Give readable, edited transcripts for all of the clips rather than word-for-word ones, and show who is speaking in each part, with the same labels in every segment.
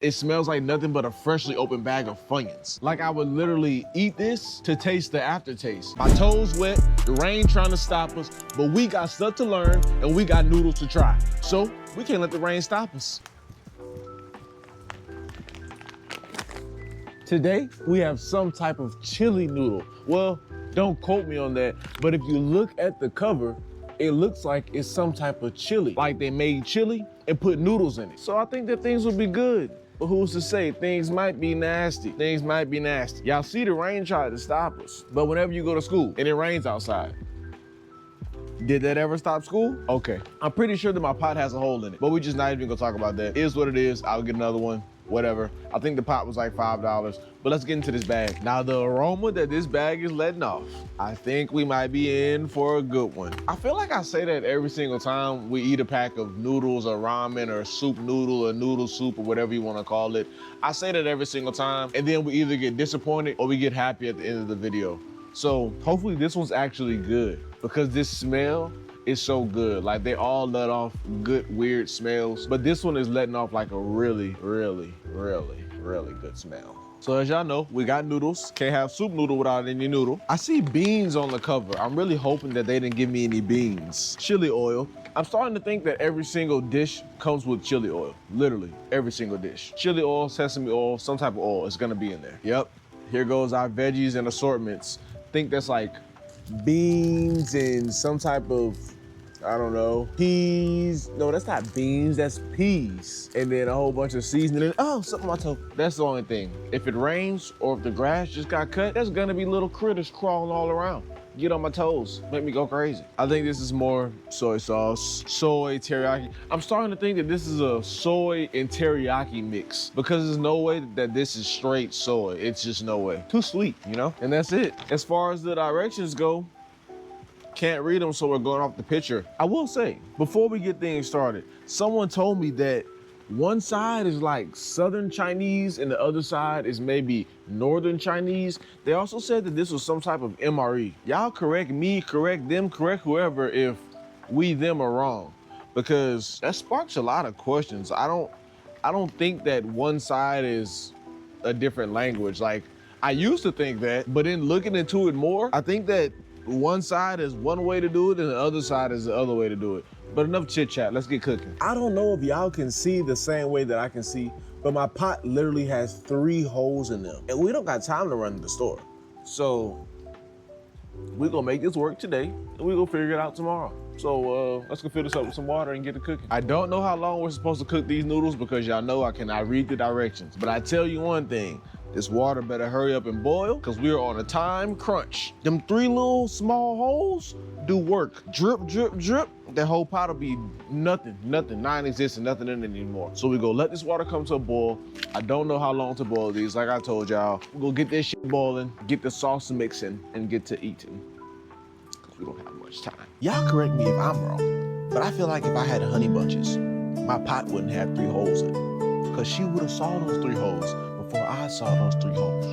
Speaker 1: It smells like nothing but a freshly opened bag of Funyons. Like I would literally eat this to taste the aftertaste. My toes wet, the rain trying to stop us, but we got stuff to learn and we got noodles to try. So we can't let the rain stop us. Today, we have some type of chili noodle. Well, don't quote me on that, but if you look at the cover, it looks like it's some type of chili. Like they made chili and put noodles in it. So I think that things will be good. But who's to say? Things might be nasty. Things might be nasty. Y'all see the rain tried to stop us. But whenever you go to school and it rains outside, did that ever stop school? Okay. I'm pretty sure that my pot has a hole in it, but we just not even gonna talk about that. It is what it is. I'll get another one, whatever. I think the pot was like $5, but let's get into this bag. Now the aroma that this bag is letting off, I think we might be in for a good one. I feel like I say that every single time we eat a pack of noodles or ramen or soup noodle or noodle soup or whatever you wanna call it. I say that every single time, and then we either get disappointed or we get happy at the end of the video. So hopefully this one's actually good because this smell is so good. Like they all let off good, weird smells, but this one is letting off like a really, really, really, really good smell. So as y'all know, we got noodles. Can't have soup noodle without any noodle. I see beans on the cover. I'm really hoping that they didn't give me any beans. Chili oil. I'm starting to think that every single dish comes with chili oil. Literally, every single dish. Chili oil, sesame oil, some type of oil is gonna be in there. Yep, here goes our veggies and assortments. Think that's like beans and some type of, I don't know, peas. No, that's not beans, that's peas. And then a whole bunch of seasoning. Oh, something on my toe. That's the only thing. If it rains or if the grass just got cut, there's gonna be little critters crawling all around. Get on my toes, make me go crazy. I think this is more soy sauce, soy teriyaki. I'm starting to think that this is a soy and teriyaki mix because there's no way that this is straight soy. It's just no way. Too sweet, you know? And that's it. As far as the directions go, can't read them, so we're going off the picture. I will say, before we get things started, someone told me that one side is like Southern Chinese and the other side is maybe Northern Chinese. They also said that this was some type of MRE. Y'all correct me, correct them, correct whoever if we, them are wrong, because that sparks a lot of questions. I don't think that one side is a different language. Like, I used to think that, but in looking into it more, I think that one side is one way to do it and the other side is the other way to do it. But enough chit chat, let's get cooking. I don't know if y'all can see the same way that I can see, but my pot literally has 3 holes in them. And we don't got time to run to the store. So we're gonna make this work today and we're gonna figure it out tomorrow. So let's go fill this up with some water and get it cooking. I don't know how long we're supposed to cook these noodles because y'all know I cannot read the directions. But I tell you one thing, this water better hurry up and boil because we are on a time crunch. Them 3 little small holes do work. Drip, drip, drip. That whole pot will be nothing, non-existent, nothing in it anymore. So we go let this water come to a boil. I don't know how long to boil these. Like I told y'all, we're gonna get this shit boiling, get the sauce mixing, and get to eating. Because we don't have much time. Y'all correct me if I'm wrong, but I feel like if I had honey bunches, my pot wouldn't have 3 holes in it. Because she would have saw those 3 holes before I saw those 3 holes.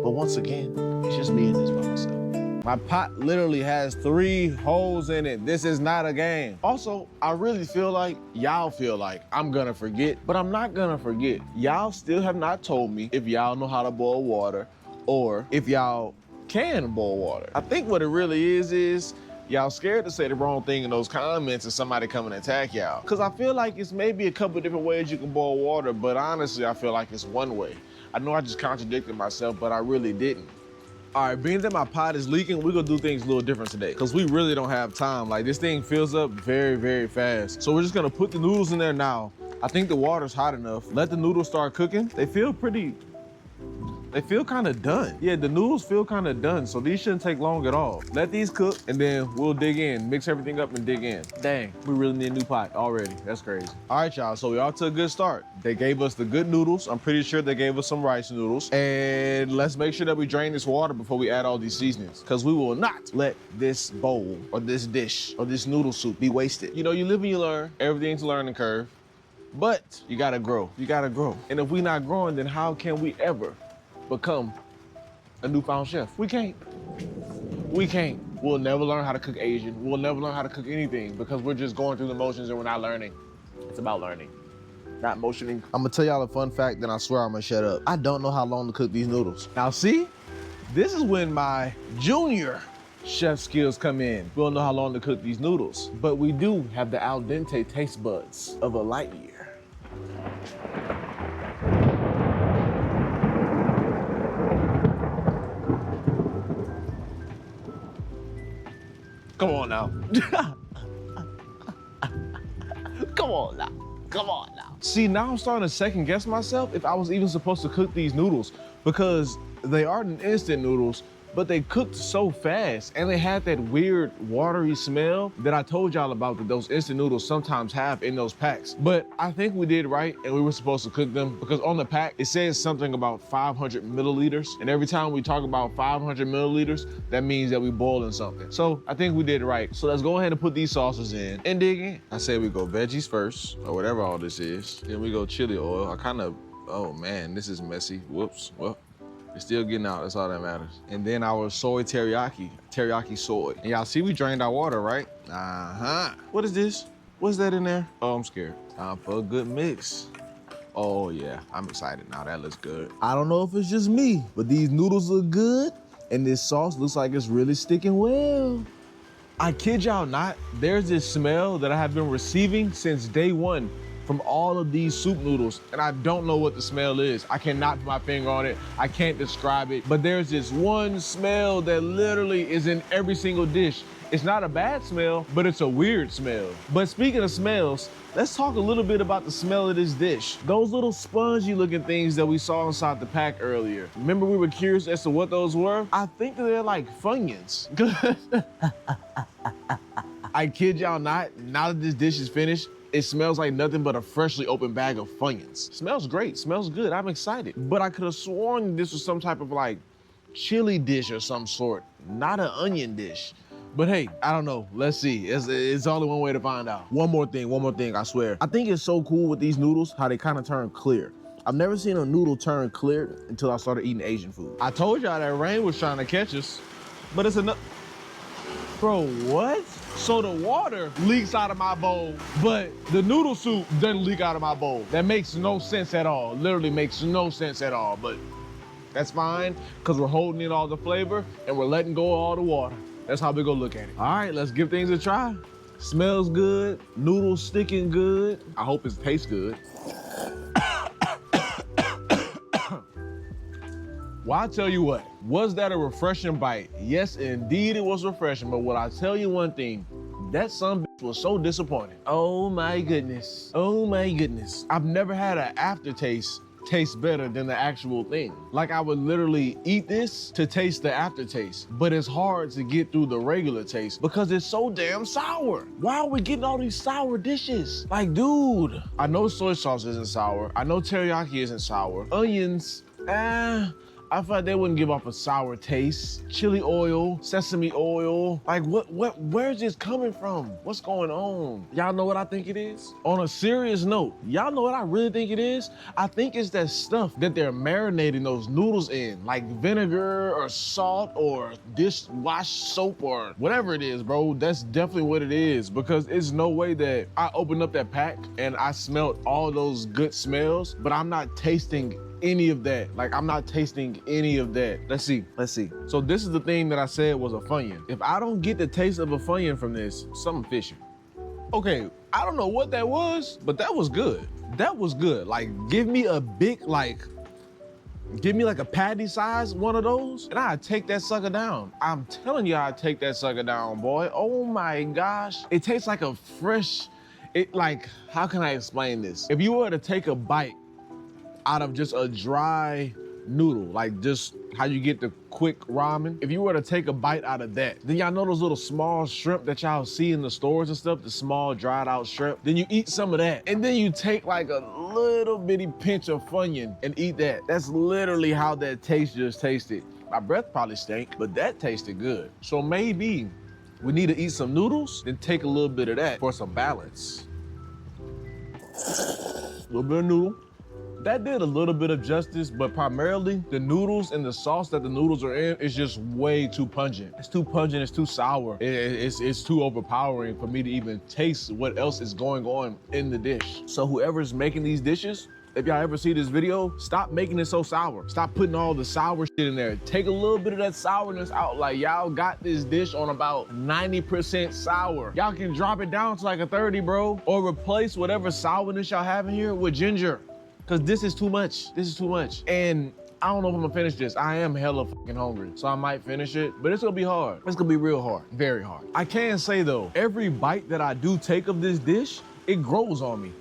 Speaker 1: But once again, it's just me and this by myself. My pot literally has 3 holes in it. This is not a game. Also, I really feel like y'all feel like I'm gonna forget, but I'm not gonna forget. Y'all still have not told me if y'all know how to boil water or if y'all can boil water. I think what it really is y'all scared to say the wrong thing in those comments and somebody come and attack y'all. Cause I feel like it's maybe a couple different ways you can boil water, but honestly, I feel like it's one way. I know I just contradicted myself, but I really didn't. All right, being that my pot is leaking, we're gonna do things a little different today because we really don't have time. Like this thing fills up very, very fast. So we're just gonna put the noodles in there now. I think the water's hot enough. Let the noodles start cooking. They feel kind of done. Yeah, the noodles feel kind of done, so these shouldn't take long at all. Let these cook, and then we'll dig in, mix everything up and dig in. Dang, we really need a new pot already. That's crazy. All right, y'all, so we off to a good start. They gave us the good noodles. I'm pretty sure they gave us some rice noodles. And let's make sure that we drain this water before we add all these seasonings, because we will not let this bowl or this dish or this noodle soup be wasted. You know, you live and you learn. Everything's a learning curve, but you gotta grow. You gotta grow. And if we're not growing, then how can we ever become a newfound chef? We can't. We can't. We'll never learn how to cook Asian. We'll never learn how to cook anything because we're just going through the motions and we're not learning. It's about learning. not motioning. I'm gonna tell y'all a fun fact, then I swear I'm gonna shut up. I don't know how long to cook these noodles. Now see, this is when my junior chef skills come in. We don't know how long to cook these noodles, but we do have the al dente taste buds of a light year. Come on now. Come on now. Come on now. See, now I'm starting to second guess myself if I was even supposed to cook these noodles, because they are instant noodles, but they cooked so fast and they had that weird watery smell that I told y'all about that those instant noodles sometimes have in those packs. But I think we did right and we were supposed to cook them, because on the pack, it says something about 500 milliliters. And every time we talk about 500 milliliters, that means that we boiling something. So I think we did right. So let's go ahead and put these sauces in and dig in. I say we go veggies first, or whatever all this is. Then we go chili oil. Oh man, this is messy. Whoops, well. It's still getting out, that's all that matters. And then our soy teriyaki soy. And y'all see we drained our water, right? Uh-huh. What is this? What's that in there? Oh, I'm scared. Time for a good mix. Oh yeah, I'm excited now, that looks good. I don't know if it's just me, but these noodles look good and this sauce looks like it's really sticking well. I kid y'all not, there's this smell that I have been receiving since day one from all of these soup noodles, and I don't know what the smell is. I cannot put my finger on it. I can't describe it, but there's this one smell that literally is in every single dish. It's not a bad smell, but it's a weird smell. But speaking of smells, let's talk a little bit about the smell of this dish. Those little spongy looking things that we saw inside the pack earlier. Remember we were curious as to what those were? I think that they're like Funyons. I kid y'all not, now that this dish is finished, it smells like nothing but a freshly opened bag of Funyons. Smells great, smells good, I'm excited. But I could have sworn this was some type of like chili dish or some sort, not an onion dish. But hey, I don't know, let's see. It's only one way to find out. One more thing, I swear. I think it's so cool with these noodles, how they kind of turn clear. I've never seen a noodle turn clear until I started eating Asian food. I told y'all that rain was trying to catch us, but it's enough. Bro, what? So the water leaks out of my bowl, but the noodle soup doesn't leak out of my bowl. That makes no sense at all. Literally makes no sense at all, but that's fine, because we're holding in all the flavor and we're letting go of all the water. That's how we gonna look at it. All right, let's give things a try. Smells good, noodles sticking good. I hope it tastes good. Well, I tell you what, was that a refreshing bite? Yes, indeed it was refreshing, but what I tell you one thing, that son was so disappointing. Oh my goodness, oh my goodness. I've never had an aftertaste taste better than the actual thing. Like I would literally eat this to taste the aftertaste, but it's hard to get through the regular taste because it's so damn sour. Why are we getting all these sour dishes? Like, dude, I know soy sauce isn't sour. I know teriyaki isn't sour. Onions, I thought they wouldn't give off a sour taste. Chili oil, sesame oil. Like where's this coming from? What's going on? Y'all know what I think it is? On a serious note, y'all know what I really think it is? I think it's that stuff that they're marinating those noodles in, like vinegar or salt or dishwash soap or whatever it is, bro. That's definitely what it is, because it's no way that I opened up that pack and I smelled all those good smells, but I'm not tasting any of that. Like, I'm not tasting any of that. Let's see. So this is the thing that I said was a Funyon. If I don't get the taste of a Funyon from this, something fishy. Okay, I don't know what that was, but that was good. That was good. Like, give me a big, give me like a patty size one of those, and I'd take that sucker down. I'm telling you, I'd take that sucker down, boy. Oh my gosh. It tastes like a fresh, how can I explain this? If you were to take a bite out of just a dry noodle, like just how you get the quick ramen. If you were to take a bite out of that, then y'all know those little small shrimp that y'all see in the stores and stuff, the small dried out shrimp, then you eat some of that. And then you take like a little bitty pinch of Funyon and eat that. That's literally how that taste just tasted. My breath probably stank, but that tasted good. So maybe we need to eat some noodles, then take a little bit of that for some balance. A little bit of noodle, that did a little bit of justice, but primarily the noodles and the sauce that the noodles are in is just way too pungent. It's too pungent, it's too sour. It's too overpowering for me to even taste what else is going on in the dish. So whoever's making these dishes, if y'all ever see this video, stop making it so sour. Stop putting all the sour shit in there. Take a little bit of that sourness out. Like, y'all got this dish on about 90% sour. Y'all can drop it down to like a 30, bro, or replace whatever sourness y'all have in here with ginger, because this is too much. This is too much. And I don't know if I'm gonna finish this. I am hella fucking hungry, so I might finish it, but it's gonna be hard. It's gonna be real hard, very hard. I can say though, every bite that I do take of this dish, it grows on me.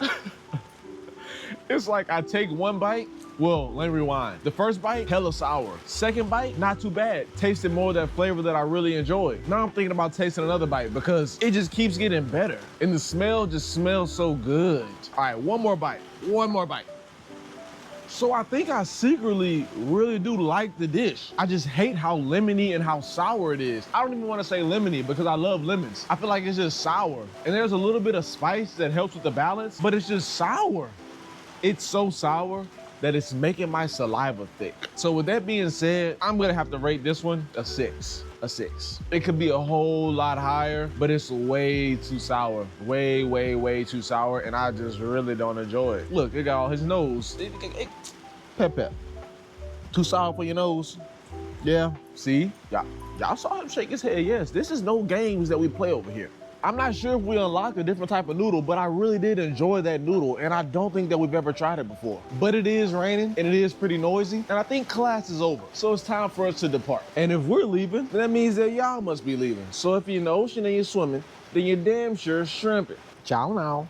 Speaker 1: It's like I take one bite. Well, let me rewind. The first bite, hella sour. Second bite, not too bad. Tasted more of that flavor that I really enjoy. Now I'm thinking about tasting another bite because it just keeps getting better. And the smell just smells so good. All right, one more bite, one more bite. So I think I secretly really do like the dish. I just hate how lemony and how sour it is. I don't even want to say lemony because I love lemons. I feel like it's just sour. And there's a little bit of spice that helps with the balance, but it's just sour. It's so sour that it's making my saliva thick. So with that being said, I'm gonna have to rate this one a 6. A 6. It could be a whole lot higher, but it's way too sour. Way, way, way too sour, and I just really don't enjoy it. Look, it got all his nose. Pep, pep. Too sour for your nose? Yeah, see? Y'all saw him shake his head, yes. This is no games that we play over here. I'm not sure if we unlocked a different type of noodle, but I really did enjoy that noodle, and I don't think that we've ever tried it before. But it is raining, and it is pretty noisy, and I think class is over, so it's time for us to depart. And if we're leaving, then that means that y'all must be leaving. So if you're in the ocean and you're swimming, then you're damn sure shrimping. Ciao now.